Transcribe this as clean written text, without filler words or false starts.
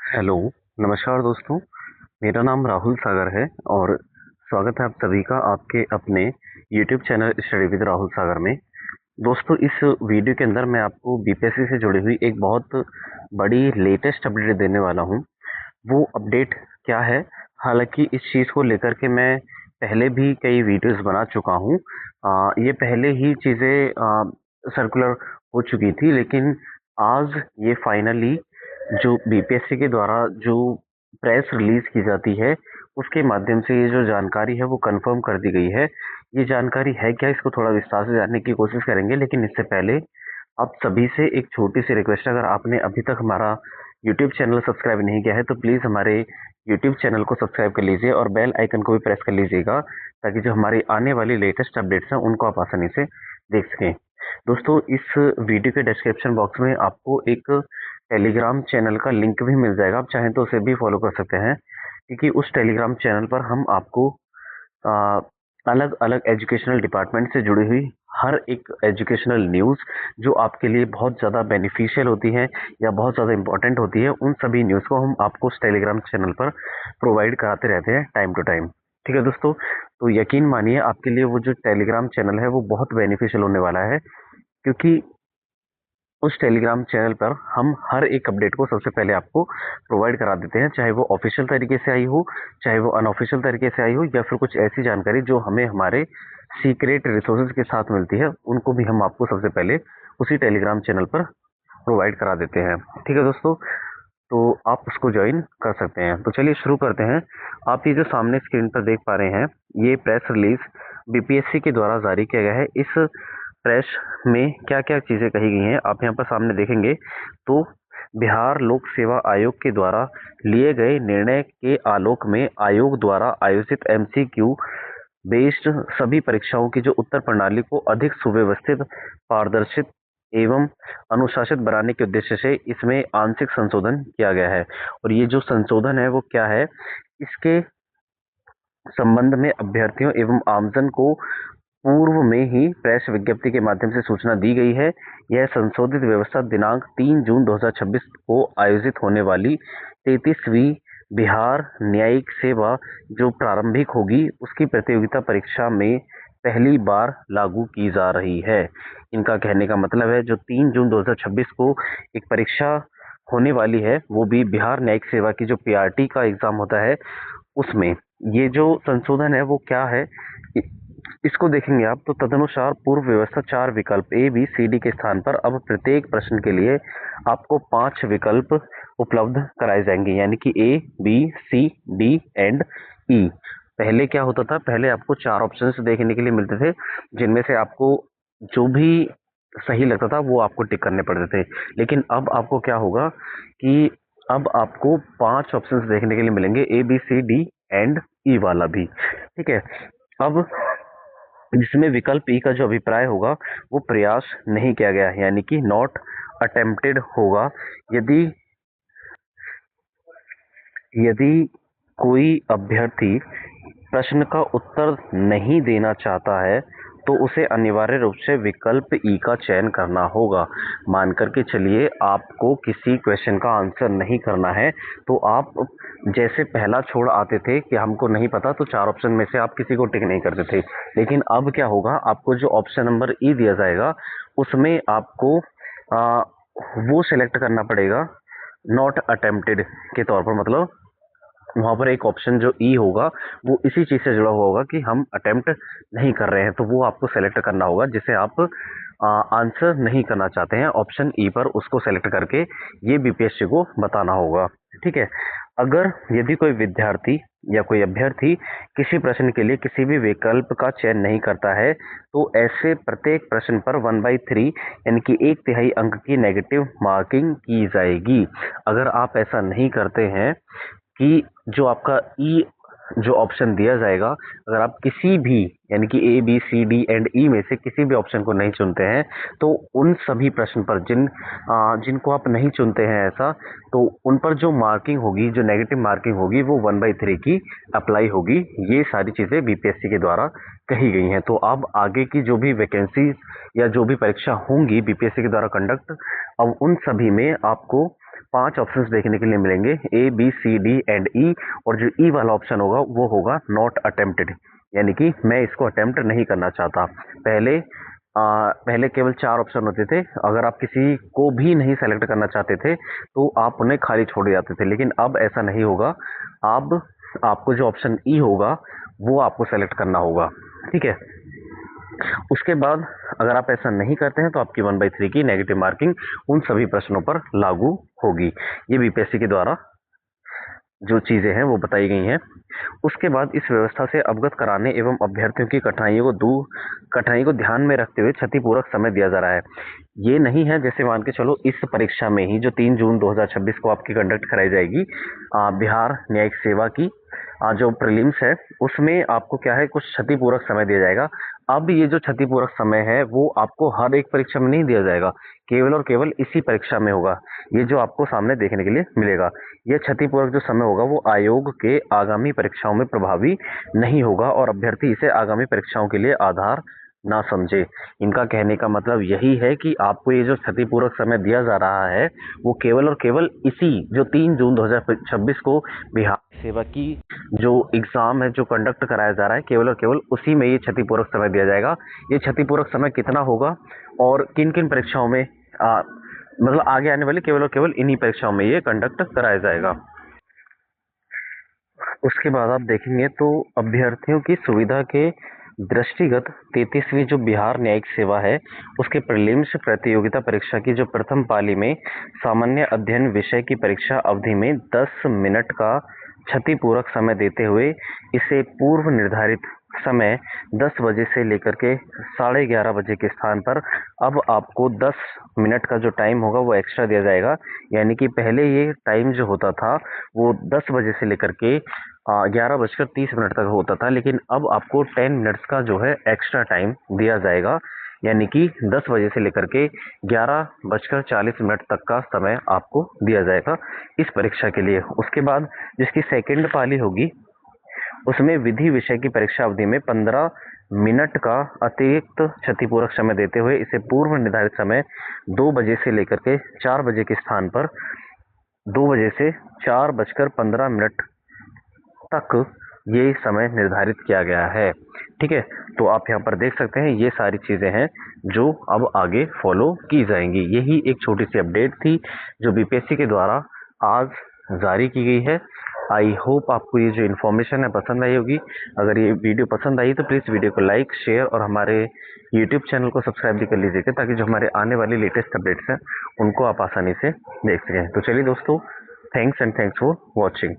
Hello, नमस्कार दोस्तों। मेरा नाम राहुल सागर है और स्वागत है आप सभी का आपके अपने YouTube channel study with Rahul Sagar में। दोस्तों, इस वीडियो के अंदर मैं आपको बीपीएससी से जुड़ी हुई एक बहुत बड़ी लेटेस्ट अपडेट देने वाला हूं। वो अपडेट क्या है? हालांकि इस चीज़ को लेकर के मैं पहले भी कई वीडियोस बना चुका हूं। ये पहले ही चीज़ें सर्कुलर हो चुकी थी, लेकिन आज ये फाइनली जो बीपीएससी के द्वारा जो प्रेस रिलीज की जाती है, उसके माध्यम से ये जो जानकारी है वो कंफर्म कर दी गई है। ये जानकारी है क्या, इसको थोड़ा विस्तार से जानने की कोशिश करेंगे, लेकिन इससे पहले आप सभी से एक छोटी सी रिक्वेस्ट है। अगर आपने अभी तक हमारा यूट्यूब चैनल सब्सक्राइब नहीं किया है तो प्लीज़ हमारे यूट्यूब चैनल को सब्सक्राइब कर लीजिए और बेल आइकन को भी प्रेस कर लीजिएगा, ताकि जो हमारी आने वाली लेटेस्ट अपडेट्स हैं उनको आप आसानी से देख सकें। दोस्तों, इस वीडियो के डिस्क्रिप्शन बॉक्स में आपको एक टेलीग्राम चैनल का लिंक भी मिल जाएगा। आप चाहें तो उसे भी फॉलो कर सकते हैं, क्योंकि उस टेलीग्राम चैनल पर हम आपको अलग अलग एजुकेशनल डिपार्टमेंट से जुड़ी हुई हर एक एजुकेशनल न्यूज़ जो आपके लिए बहुत ज़्यादा बेनिफिशियल होती है या बहुत ज़्यादा इंपॉर्टेंट होती है, उन सभी न्यूज़ को हम आपको उस टेलीग्राम चैनल पर प्रोवाइड कराते रहते हैं टाइम टू टाइम। ठीक है दोस्तों, तो यकीन मानिए आपके लिए वो जो टेलीग्राम चैनल है वो बहुत बेनिफिशियल होने वाला है, क्योंकि उस टेलीग्राम चैनल पर हम हर एक अपडेट को सबसे पहले आपको प्रोवाइड करा देते हैं, चाहे वो ऑफिशियल तरीके से आई हो, चाहे वो अनऑफिशियल तरीके से आई हो, या फिर कुछ ऐसी जानकारी जो हमें हमारे सीक्रेट रिसोर्सेज के साथ मिलती है, उनको भी हम आपको सबसे पहले उसी टेलीग्राम चैनल पर प्रोवाइड करा देते हैं। ठीक है दोस्तों, तो आप उसको ज्वाइन कर सकते हैं। तो चलिए शुरू करते हैं। आप ये जो सामने स्क्रीन पर देख पा रहे हैं, ये प्रेस रिलीज बीपीएससी के द्वारा जारी किया गया है। इस प्रेस में क्या क्या चीज़ें कही गई हैं आप यहाँ पर सामने देखेंगे तो बिहार लोक सेवा आयोग के द्वारा लिए गए निर्णय के आलोक में आयोग द्वारा आयोजित एमसीक्यू बेस्ड सभी परीक्षाओं की जो उत्तर प्रणाली को अधिक सुव्यवस्थित, पारदर्शित एवं अनुशासित बनाने के उद्देश्य से इसमें आंशिक संशोधन किया गया है। और ये जो संशोधन है वो क्या है, इसके संबंध में अभ्यर्थियों एवं आमजन को पूर्व में ही प्रेस विज्ञप्ति के माध्यम से सूचना दी गई है। यह संशोधित व्यवस्था दिनांक 3 जून 2026 को आयोजित होने वाली 33वीं बिहार न्यायिक सेवा जो प्रारंभिक होगी उसकी प्रतियोगिता परीक्षा में पहली बार लागू की जा रही है। इनका कहने का मतलब है जो 3 जून 2026 को एक परीक्षा होने वाली है, वो भी बिहार न्यायिक सेवा की जो पीआरटी का एग्जाम होता है उसमें ये जो संशोधन है वो क्या है, इसको देखेंगे आप तो तदनुसार पूर्व व्यवस्था 4 विकल्प ए बी सी डी के स्थान पर अब प्रत्येक प्रश्न के लिए आपको 5 विकल्प उपलब्ध कराए जाएंगे, यानी कि A B C D and E. पहले क्या होता था, पहले आपको 4 ऑप्शंस देखने के लिए मिलते थे, जिनमें से आपको जो भी सही लगता था वो आपको टिक करने पड़ते थे। लेकिन अब आपको क्या होगा कि अब आपको 5 ऑप्शंस देखने के लिए मिलेंगे, A B C D and E वाला भी। ठीक है, अब जिसमें विकल्प ई का जो अभिप्राय होगा वो प्रयास नहीं किया गया है, यानी कि नॉट अटेम्प्टेड होगा। यदि यदि कोई अभ्यर्थी प्रश्न का उत्तर नहीं देना चाहता है तो उसे अनिवार्य रूप से विकल्प ई का चयन करना होगा। मान करके चलिए आपको किसी क्वेश्चन का आंसर नहीं करना है तो आप जैसे पहला छोड़ आते थे कि हमको नहीं पता, तो 4 ऑप्शन में से आप किसी को टिक नहीं करते थे। लेकिन अब क्या होगा, आपको जो ऑप्शन नंबर ई दिया जाएगा उसमें आपको आ, वो सिलेक्ट करना पड़ेगा नॉट अटेम्प्टेड के तौर पर। मतलब वहाँ पर एक ऑप्शन जो ई होगा वो इसी चीज़ से जुड़ा हुआ होगा कि हम अटेम्प्ट नहीं कर रहे हैं, तो वो आपको सेलेक्ट करना होगा जिसे आप आंसर नहीं करना चाहते हैं। ऑप्शन ई पर उसको सेलेक्ट करके ये बीपीएससी को बताना होगा। ठीक है, अगर यदि कोई विद्यार्थी या कोई अभ्यर्थी किसी प्रश्न के लिए किसी भी विकल्प का चयन नहीं करता है तो ऐसे प्रत्येक प्रश्न पर 1/3 यानी कि 1/3 अंक की नेगेटिव मार्किंग की जाएगी। अगर आप ऐसा नहीं करते हैं कि जो आपका ई जो ऑप्शन दिया जाएगा, अगर आप किसी भी यानी कि A B C D and E में से किसी भी ऑप्शन को नहीं चुनते हैं तो उन सभी प्रश्न पर जिनको आप नहीं चुनते हैं ऐसा, तो उन पर जो मार्किंग होगी, जो नेगेटिव मार्किंग होगी वो 1/3 की अप्लाई होगी। ये सारी चीज़ें बीपीएससी के द्वारा कही गई हैं। तो अब आगे की जो भी वैकेंसी या जो भी परीक्षा होंगी बीपीएससी के द्वारा कंडक्ट, अब उन सभी में आपको 5 ऑप्शंस देखने के लिए मिलेंगे, A B C D and E, और जो ई वाला ऑप्शन होगा वो होगा नॉट अटेम्प्टेड, यानी कि मैं इसको अटेम्प्ट नहीं करना चाहता। पहले केवल 4 ऑप्शन होते थे, अगर आप किसी को भी नहीं सेलेक्ट करना चाहते थे तो आप उन्हें खाली छोड़ जाते थे, लेकिन अब ऐसा नहीं होगा। अब आपको जो ऑप्शन ई होगा वो आपको सेलेक्ट करना होगा, ठीक है। उसके बाद अगर आप ऐसा नहीं करते हैं तो आपकी 1/3 की नेगेटिव मार्किंग उन सभी प्रश्नों पर लागू होगी। ये बीपीएससी के द्वारा जो चीजें हैं वो बताई गई हैं। उसके बाद इस व्यवस्था से अवगत कराने एवं अभ्यर्थियों की कठिनाई को ध्यान में रखते हुए क्षतिपूरक समय दिया जा रहा है। ये नहीं है जैसे मान के चलो इस परीक्षा में ही जो 3 जून 2026 को आपकी कंडक्ट कराई जाएगी बिहार न्यायिक सेवा की जो प्रीलिम्स है, उसमें आपको क्या है कुछ क्षतिपूरक समय दिया जाएगा। अब ये जो क्षतिपूरक समय है वो आपको हर एक परीक्षा में नहीं दिया जाएगा, केवल और केवल इसी परीक्षा में होगा। ये जो आपको सामने देखने के लिए मिलेगा, यह क्षतिपूरक जो समय होगा वो आयोग के आगामी परीक्षाओं में प्रभावी नहीं होगा और अभ्यर्थी इसे आगामी परीक्षाओं के लिए आधार ना समझे। इनका कहने का मतलब यही है कि आपको ये जो क्षतिपूरक समय दिया जा रहा है वो केवल और केवल इसी जो 3 जून 2026 को बिहार सेवा की जो एग्जाम है जो कंडक्ट कराया जा रहा है, केवल और केवल उसी में ये क्षतिपूरक समय दिया जाएगा। ये क्षतिपूरक समय कितना होगा और किन किन परीक्षाओं में मतलब आगे आने वाली केवल और केवल इन्हीं परीक्षाओं में ये कंडक्ट कराया जाएगा। उसके बाद आप देखेंगे तो अभ्यर्थियों की सुविधा के दृष्टिगत 33वीं जो बिहार न्यायिक सेवा है उसके प्रीलिम्स प्रतियोगिता परीक्षा की जो प्रथम पाली में सामान्य अध्ययन विषय की परीक्षा अवधि में 10 मिनट का क्षतिपूरक समय देते हुए इसे पूर्व निर्धारित समय 10 बजे से लेकर के 11:30 बजे के स्थान पर अब आपको 10 मिनट का जो टाइम होगा वो एक्स्ट्रा दिया जाएगा। यानी कि पहले ये टाइम जो होता था वो 10 बजे से लेकर के 11:30 तक होता था, लेकिन अब आपको 10 मिनट्स का जो है एक्स्ट्रा टाइम दिया जाएगा। यानी कि 10 बजे से लेकर के 11:40 तक का समय आपको दिया जाएगा इस परीक्षा के लिए। उसके बाद जिसकी सेकंड पाली होगी उसमें विधि विषय की परीक्षा अवधि में 15 मिनट का अतिरिक्त क्षतिपूरक समय देते हुए इसे पूर्व निर्धारित समय 2 बजे से लेकर के 4 बजे के स्थान पर 2 बजे से 4:15 तक ये समय निर्धारित किया गया है, ठीक है। तो आप यहाँ पर देख सकते हैं ये सारी चीज़ें हैं जो अब आगे फॉलो की जाएंगी। यही एक छोटी सी अपडेट थी जो बीपीएससी के द्वारा आज जारी की गई है। आई होप आपको ये जो इन्फॉर्मेशन है पसंद आई होगी। अगर ये वीडियो पसंद आई तो प्लीज़ वीडियो को लाइक शेयर और हमारे यूट्यूब चैनल को सब्सक्राइब भी कर लीजिएगा ताकि जो हमारे आने वाली लेटेस्ट अपडेट्स हैं उनको आप आसानी से देख सकें। तो चलिए दोस्तों, थैंक्स फॉर वॉचिंग।